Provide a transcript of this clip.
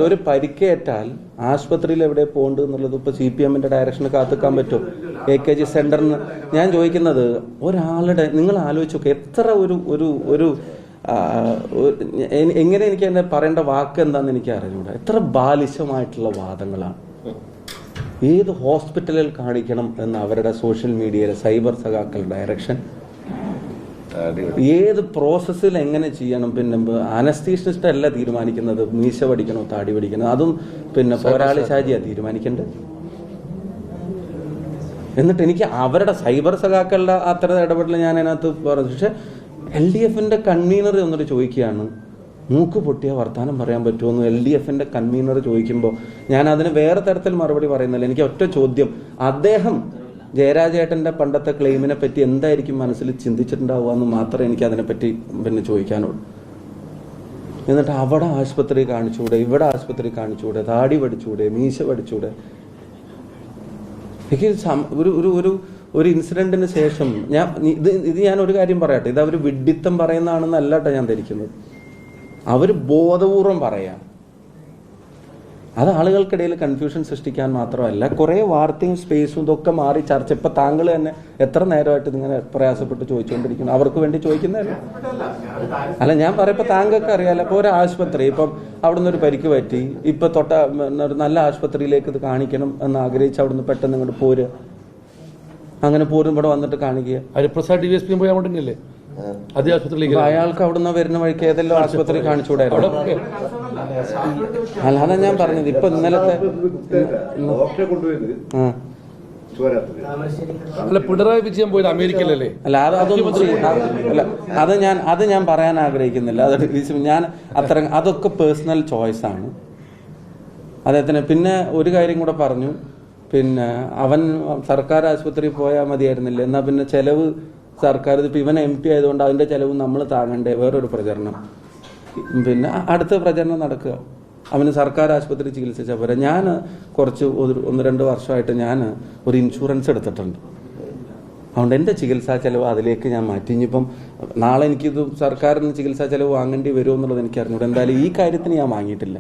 ഒരു പരിക്കേറ്റാൽ ആശുപത്രിയിൽ എവിടെ പോകേണ്ടത് എന്നുള്ളത് ഇപ്പോൾ CPM-ന്റെ ഡയറക്ഷന് കാത്തുക്കാൻ പറ്റും. AKG സെന്ററിന് ഞാൻ ചോദിക്കുന്നത്, ഒരാളുടെ നിങ്ങൾ ആലോചിച്ച് നോക്കുക, എത്ര ഒരു എങ്ങനെ എനിക്ക് എന്നെ പറയേണ്ട വാക്ക് എന്താണെന്ന് എനിക്ക് അറിഞ്ഞൂടാ. എത്ര ബാലിശമായിട്ടുള്ള വാദങ്ങളാണ്. ഏത് ഹോസ്പിറ്റലിൽ കാണിക്കണം എന്ന് അവരുടെ സോഷ്യൽ മീഡിയയിലെ സൈബർ സഖാക്കൾ ഡയറക്ഷൻ, ഏത് പ്രോസസ്സിൽ എങ്ങനെ ചെയ്യണം. പിന്നെ അനസ്തീഷ്യനിസ്റ്റ് അല്ല തീരുമാനിക്കുന്നത് മീശ പഠിക്കണോ താടി പഠിക്കണോ, അതും പിന്നെ പോരാളി ഷാജിയാണ് തീരുമാനിക്കേണ്ടത്. എന്നിട്ട് എനിക്ക് അവരുടെ സൈബർ സഖാക്കളുടെ അത്ര ഇടപെടൽ ഞാൻ അതിനകത്ത് പറഞ്ഞു. പക്ഷെ LDF-ന്റെ കൺവീനർ എന്നിട്ട് ചോദിക്കുകയാണ്, മൂക്ക് പൊട്ടിയ വർത്താനം പറയാൻ പറ്റുമെന്ന് LDF-ന്റെ കൺവീനർ ചോദിക്കുമ്പോൾ ഞാൻ അതിന് വേറെ തരത്തിൽ മറുപടി പറയുന്നില്ല. എനിക്ക് ഒറ്റ ചോദ്യം, അദ്ദേഹം ജയരാജേട്ടന്റെ പണ്ടത്തെ ക്ലെയിമിനെ പറ്റി എന്തായിരിക്കും മനസ്സിൽ ചിന്തിച്ചിട്ടുണ്ടാവുക എന്ന് മാത്രമേ എനിക്ക് അതിനെപ്പറ്റി പിന്നെ ചോദിക്കാനുള്ളൂ. എന്നിട്ട് അവിടെ ആശുപത്രി കാണിച്ചൂടെ, ഇവിടെ ആശുപത്രി കാണിച്ചൂടെ, താടി പഠിച്ചൂടെ, മീശ പഠിച്ചൂടെ. എനിക്ക് ഒരു ഇൻസിഡന്റിന് ശേഷം ഞാൻ ഒരു കാര്യം പറയട്ടെ, ഇത് അവർ വിഡ്ഢിത്തം പറയുന്നതാണെന്നല്ല കേട്ടോ ഞാൻ ധരിക്കുന്നത്. അവർ ബോധപൂർവം പറയാം. അത് ആളുകൾക്കിടയിൽ കൺഫ്യൂഷൻ സൃഷ്ടിക്കാൻ മാത്രമല്ല, കുറെ വാർത്തയും സ്പേസും ഇതൊക്കെ മാറി ചർച്ച. ഇപ്പൊ താങ്കൾ തന്നെ എത്ര നേരമായിട്ട് ഇങ്ങനെ പ്രയാസപ്പെട്ട് ചോദിച്ചുകൊണ്ടിരിക്കുന്നു, അവർക്ക് വേണ്ടി ചോദിക്കുന്നതല്ല. അല്ല, ഞാൻ പറയപ്പോ താങ്കൾക്ക് അറിയാലോ, ഇപ്പൊ ഒരു ആശുപത്രി, ഇപ്പം അവിടുന്ന് ഒരു പരിക്ക് പറ്റി, ഇപ്പൊ ഒരു നല്ല ആശുപത്രിയിലേക്ക് ഇത് കാണിക്കണം എന്ന് ആഗ്രഹിച്ച് അവിടുന്ന് പെട്ടെന്ന് ഇങ്ങോട്ട് പോരുക, അങ്ങനെ പോരും ഇവിടെ വന്നിട്ട് കാണിക്കുക. ഹരിപ്രസാദ് DSP പോയി അങ്ങോട്ടല്ലേ അതേ ആശുപത്രിയിലേക്ക്. അയാൾക്ക് അവിടുന്ന് വരുന്ന വഴിക്ക് ഏതെല്ലാം ആശുപത്രി കാണിച്ചുകൂടായിരുന്നു. അല്ലാതെ ഞാൻ പറഞ്ഞത് ഇപ്പൊ ഇന്നലത്തെ പിണറായി വിജയൻ പോയത് അമേരിക്കയിലല്ലേ. അല്ല, അത് ഞാൻ പറയാൻ ആഗ്രഹിക്കുന്നില്ല. ഞാൻ അതൊക്കെ പേഴ്സണൽ ചോയ്സ് ആണ് അദ്ദേഹത്തിന്. പിന്നെ ഒരു കാര്യം കൂടെ പറഞ്ഞു, പിന്നെ അവൻ സർക്കാർ ആശുപത്രിയിൽ പോയാൽ മതിയായിരുന്നില്ല, എന്നാ പിന്നെ ചെലവ് സർക്കാർ, ഇപ്പൊ ഇവൻ MP ആയതുകൊണ്ട് അതിന്റെ ചെലവ് നമ്മൾ താങ്ങണ്ടേ, വേറൊരു പ്രചരണം. പിന്നെ അടുത്ത പ്രചരണം നടക്കുക, അവന് സർക്കാർ ആശുപത്രി ചികിത്സിച്ചാൽ പോരാ. ഞാൻ കുറച്ച് 1-2 വർഷമായിട്ട് ഞാൻ ഒരു ഇൻഷുറൻസ് എടുത്തിട്ടുണ്ട്. അതുകൊണ്ട് എൻ്റെ ചികിത്സാ ചെലവ് അതിലേക്ക് ഞാൻ മാറ്റി. ഇനിയിപ്പം നാളെ എനിക്കിത് സർക്കാരിന് ചികിത്സാ ചെലവ് വാങ്ങേണ്ടി വരുമോ എന്നുള്ളത് എനിക്ക് അറിഞ്ഞൂടെ. എന്തായാലും ഈ കാര്യത്തിന് ഞാൻ വാങ്ങിയിട്ടില്ല.